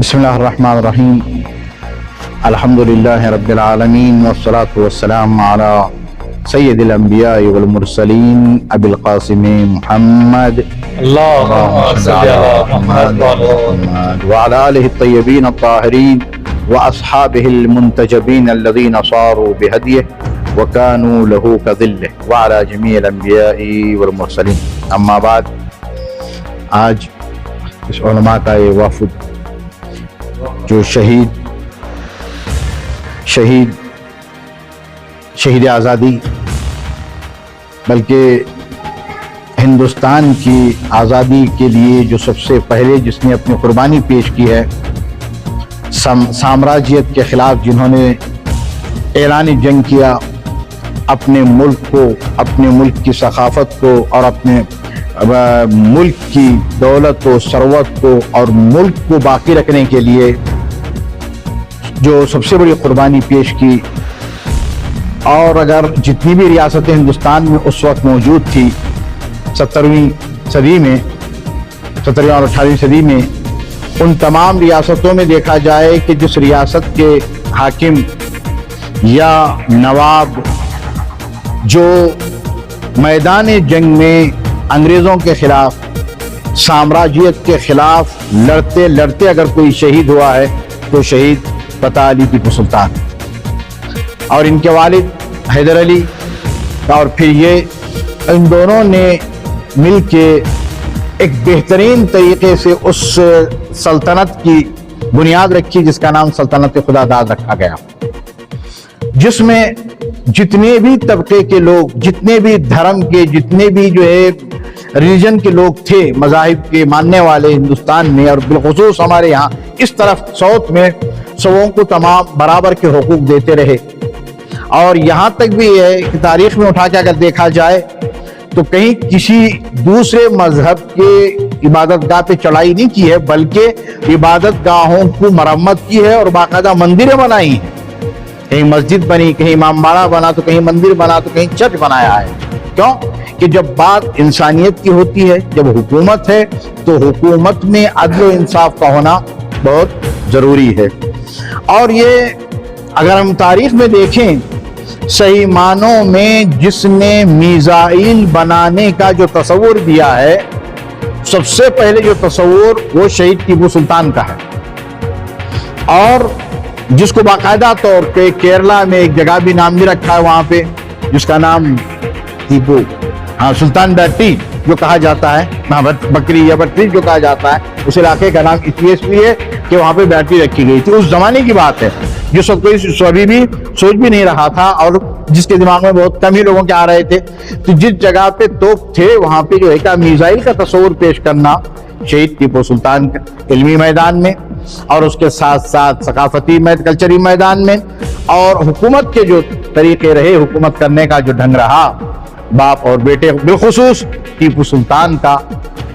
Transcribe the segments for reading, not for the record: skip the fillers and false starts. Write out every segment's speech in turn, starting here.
بسم الله الرحمن الرحيم. الحمد لله رب العالمين، والصلاة والسلام على سيد الأنبياء والمرسلين أبي القاسم محمد اللهم صل على محمد وعلى آله الطيبين الطاهرين وأصحابه المنتجبين الذين صاروا بهديه وكانوا له كظله وعلى جميع الأنبياء والمرسلين. أما بعد، آج اس علماء کا یہ وافد جو شہید آزادی، بلکہ ہندوستان کی آزادی کے لیے جو سب سے پہلے جس نے اپنی قربانی پیش کی ہے، سامراجیت کے خلاف جنہوں نے اعلان جنگ کیا، اپنے ملک کو، اپنے ملک کی ثقافت کو اور اپنے ملک کی دولت و ثروت کو اور ملک کو باقی رکھنے کے لیے جو سب سے بڑی قربانی پیش کی، اور اگر جتنی بھی ریاستیں ہندوستان میں اس وقت موجود تھی 17ویں صدی میں، 17ویں اور 18ویں صدی میں، ان تمام ریاستوں میں دیکھا جائے کہ جس ریاست کے حاکم یا نواب جو میدان جنگ میں انگریزوں کے خلاف، سامراجیت کے خلاف لڑتے لڑتے اگر کوئی شہید ہوا ہے تو شہید فتح علی ٹیپو سلطان اور ان کے والد حیدر علی، اور پھر یہ ان دونوں نے مل کے ایک بہترین طریقے سے اس سلطنت کی بنیاد رکھی جس کا نام سلطنت خدا داد رکھا گیا، جس میں جتنے بھی طبقے کے لوگ، جتنے بھی دھرم کے، جتنے بھی جو ہے ریلیجن کے لوگ تھے، مذاہب کے ماننے والے ہندوستان میں، اور بالخصوص ہمارے یہاں اس طرف ساؤتھ میں سبوں کو تمام برابر کے حقوق دیتے رہے. اور یہاں تک بھی ہے کہ تاریخ میں اٹھا کے اگر دیکھا جائے تو کہیں کسی دوسرے مذہب کے عبادت گاہ پہ چڑھائی نہیں کی ہے، بلکہ عبادت گاہوں کو مرمت کی ہے اور باقاعدہ مندریں بنائی ہیں. کہیں مسجد بنی، کہیں امام باڑہ بنا، تو کہیں مندر بنا، تو کہیں چرچ بنایا ہے. کیوں کہ جب بات انسانیت کی ہوتی ہے، جب حکومت ہے، تو حکومت میں عدل و انصاف کا ہونا بہت ضروری ہے. اور یہ اگر ہم تاریخ میں دیکھیں، صحیح معنوں میں جس نے میزائل بنانے کا جو تصور دیا ہے، سب سے پہلے جو تصور وہ شہید ٹیپو سلطان کا ہے، اور جس کو باقاعدہ طور پہ کیرلا میں ایک جگہ بھی نام بھی رکھا ہے وہاں پہ، جس کا نام ٹیپو سلطان بیٹری جو کہا جاتا ہے، بکری یا بٹری جو کہا جاتا ہے، اس علاقے کا نام اس لیے ہے کہ وہاں پہ بیٹری رکھی گئی تھی. اس زمانے کی بات ہے جس وقت کوئی ابھی بھی سوچ بھی نہیں رہا تھا، اور جس کے دماغ میں بہت کم ہی لوگوں کے آ رہے تھے. تو جس جگہ پہ توپ تھے وہاں پہ جو ہے کہ میزائل کا تصور پیش کرنا شہید ٹیپو سلطان علمی میدان میں، اور اس کے ساتھ ساتھ ثقافتی کلچری میدان میں، اور حکومت کے جو طریقے رہے حکومت کرنے کا جو ڈھنگ رہا باپ اور بیٹے، بالخصوص ٹیپو سلطان کا،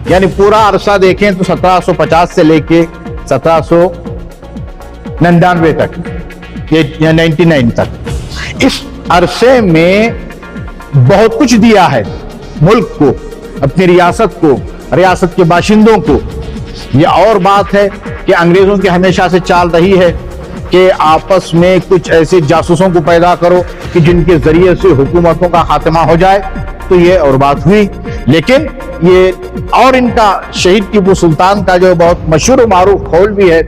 یعنی پورا عرصہ دیکھیں تو 1750 سے لے کے 1799 تک یا 99 تک، اس عرصے میں بہت کچھ دیا ہے ملک کو، اپنی ریاست کو، ریاست کے باشندوں کو. یہ اور بات ہے کہ انگریزوں کی ہمیشہ سے چال رہی ہے کہ آپس میں کچھ ایسے جاسوسوں کو پیدا کرو کہ جن کے ذریعے سے حکومتوں کا خاتمہ ہو جائے. تو یہ اور بات ہوئی، لیکن یہ اور ان کا شہید ٹیپو سلطان کا جو بہت مشہور و معروف قول بھی ہے،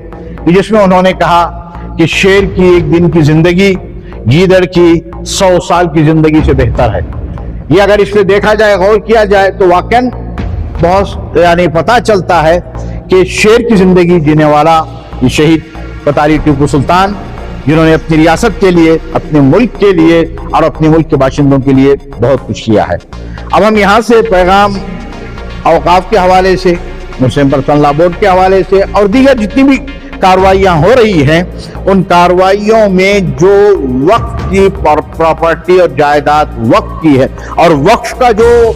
جس میں انہوں نے کہا کہ شیر کی ایک دن کی زندگی گیدڑ کی 100 سال کی زندگی سے بہتر ہے. یہ اگر اس پہ دیکھا جائے، غور کیا جائے، تو واقعاً بہت پتہ چلتا ہے کہ شیر کی زندگی جینے والا یہ شہید پتاری ٹیپو سلطان، جنہوں نے اپنی ریاست کے لیے، اپنے ملک کے لیے اور اپنے ملک کے باشندوں کے لیے بہت کچھ کیا ہے. اب ہم یہاں سے پیغام اوقاف کے حوالے سے، مسلم پرسنل لا بورڈ کے حوالے سے، اور دیگر جتنی بھی کارروائیاں ہو رہی ہیں، ان کارروائیوں میں جو وقف کی پراپرٹی اور جائیداد وقف کی ہے، اور وقف کا جو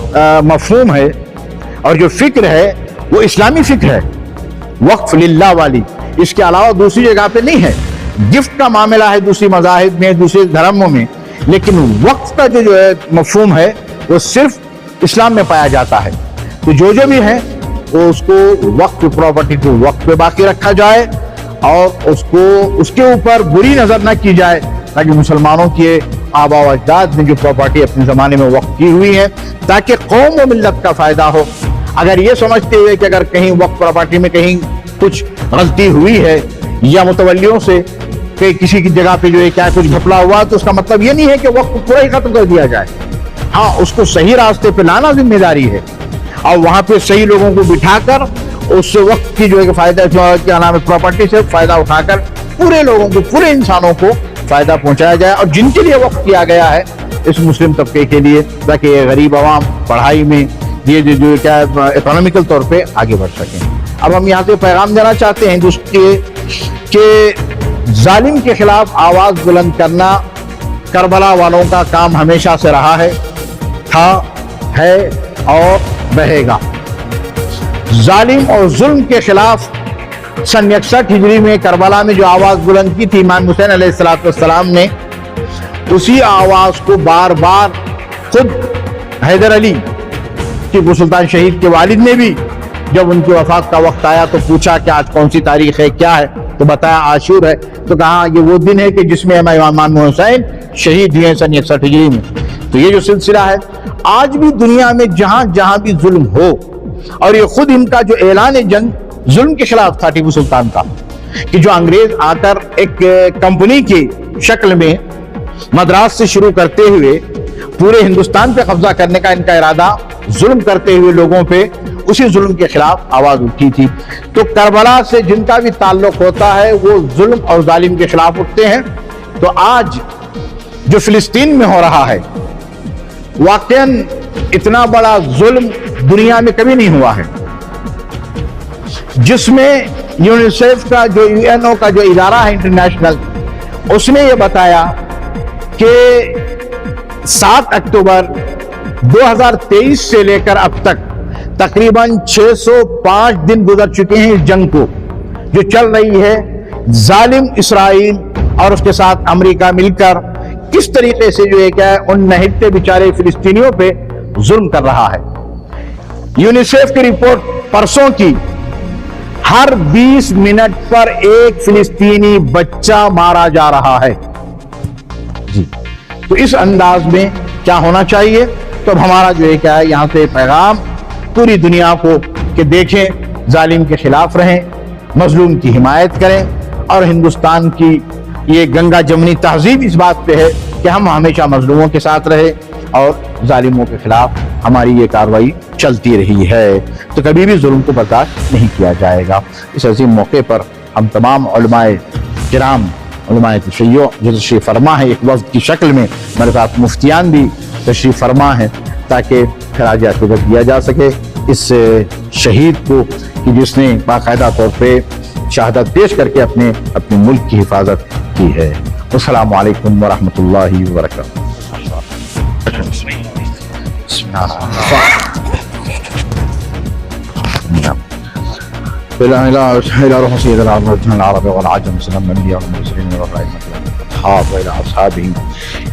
مفہوم ہے اور جو فکر ہے وہ اسلامی فکر ہے، وقف للہ والی، اس کے علاوہ دوسری جگہ پہ نہیں ہے. گفٹ کا معاملہ ہے دوسری مذاہب میں، دوسرے دھرموں میں، لیکن وقف کا جو ہے مفہوم ہے وہ صرف اسلام میں پایا جاتا ہے. تو جو بھی ہے وہ اس کو وقف پراپرٹی کو وقف پہ باقی رکھا جائے، اور اس کے اوپر بری نظر نہ کی جائے، تاکہ مسلمانوں کے آباء و اجداد نے جو پراپرٹی اپنے زمانے میں وقف کی ہوئی ہے، تاکہ قوم و ملت کا فائدہ ہو. اگر یہ سمجھتے ہوئے کہ اگر کہیں وقف پراپرٹی میں کہیں کچھ غلطی ہوئی ہے، یا متولیوں سے کہ کسی کی جگہ پہ جو ہے کیا کچھ گھپلا ہوا، تو اس کا مطلب یہ نہیں ہے کہ وقف پورا ہی ختم کر دیا جائے. ہاں، اس کو صحیح راستے پہ لانا ذمہ داری ہے، اور وہاں پہ صحیح لوگوں کو بٹھا کر اس وقت کی جو ہے فائدہ، کیا نام ہے، پراپرٹی سے فائدہ اٹھا کر پورے لوگوں کو، پورے انسانوں کو فائدہ پہنچایا جائے. اور جن کے لیے وقف کیا گیا ہے اس مسلم طبقے کے لیے، تاکہ یہ غریب عوام پڑھائی میں یہ جو کیا اکنامیکل طور پہ آگے بڑھ سکیں. اب ہم یہاں سے پیغام دینا چاہتے ہیں کہ ظالم کے خلاف آواز بلند کرنا کربلا والوں کا کام ہمیشہ سے رہا ہے، تھا، ہے اور رہے گا. ظالم اور ظلم کے خلاف سن 61 ہجری میں کربلا میں جو آواز بلند کی تھی امام حسین علیہ السلام نے، اسی آواز کو بار بار خود حیدر علی ٹیپو سلطان شہید کے والد نے بھی، جب ان کی وفات کا وقت آیا تو پوچھا کہ آج کون سی تاریخ ہے، کیا ہے، تو بتایا عاشور ہے. تو کہا یہ وہ دن ہے کہ جس میں امام حسین شہید ہوئے سن 61 ہجری میں. تو یہ جو سلسلہ ہے آج بھی دنیا میں جہاں جہاں بھی ظلم ہو، اور یہ خود ان کا جو اعلان جنگ ظلم کے خلاف تھا ٹیپو سلطان کا، کہ جو انگریز آ کر ایک کمپنی کی شکل میں مدراس سے شروع کرتے ہوئے پورے ہندوستان پہ قبضہ کرنے کا ان کا ارادہ، ظلم کرتے ہوئے لوگوں پہ، اسی ظلم کے خلاف آواز اٹھی تھی. تو کربلا سے جن کا بھی تعلق ہوتا ہے وہ ظلم اور ظالم کے خلاف اٹھتے ہیں. تو آج جو فلسطین میں ہو رہا ہے، واقعاً اتنا بڑا ظلم دنیا میں کبھی نہیں ہوا ہے، جس میں یونیسیف کا جو UNO کا جو ادارہ ہے انٹرنیشنل، اس نے یہ بتایا کہ 7 اکتوبر 2023 سے لے کر اب تک تقریباً 605 دن گزر چکے ہیں اس جنگ کو جو چل رہی ہے. ظالم اسرائیل اور اس کے ساتھ امریکہ مل کر کس طریقے سے جو ہے کیا ان نہتے بیچارے فلسطینیوں پہ ظلم کر رہا ہے. یونیسیف کی رپورٹ پرسوں کی، ہر 20 منٹ پر ایک فلسطینی بچہ مارا جا رہا ہے. جی تو اس انداز میں کیا ہونا چاہیے؟ تو اب ہمارا جو ہے کیا ہے یہاں سے پیغام پوری دنیا کو کہ دیکھیں، ظالم کے خلاف رہیں، مظلوم کی حمایت کریں، اور ہندوستان کی یہ گنگا جمنی تہذیب اس بات پہ ہے کہ ہم ہمیشہ مظلوموں کے ساتھ رہے اور ظالموں کے خلاف ہماری یہ کارروائی چلتی رہی ہے. تو کبھی بھی ظلم کو برداشت نہیں کیا جائے گا. اس عظیم موقع پر ہم تمام علماء کرام، علماء تشیع جو تشریف فرما ہے ایک وفد کی شکل میں، ہمارے ساتھ مفتیان بھی تشریف فرما ہے تاکہ خراج عقیدت دیا جا سکے اس شہید کو کہ جس نے باقاعدہ طور پہ شہادت پیش کر کے اپنے ملک کی حفاظت کی ہے. السلام علیکم ورحمۃ اللہ وبرکاتہ. إلى روح سيدنا العرب والعجم سلام الأنبياء والمرسلين والصحابة وإلى أصحابهم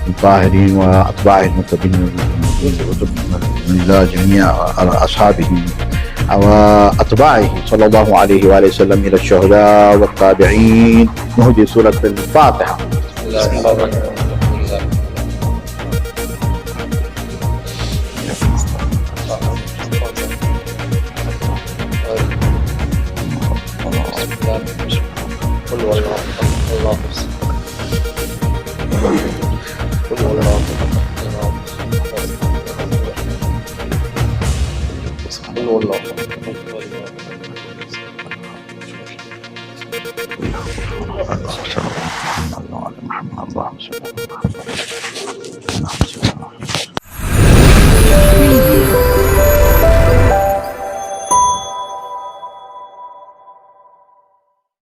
الطاهرين وأتباعهم المتقين إلى جميع أصحابه وأتباعه صلى الله عليه وآله وسلم إلى الشهداء والتابعين. نهدي سورة الفاتحة. اللهم صل على محمد.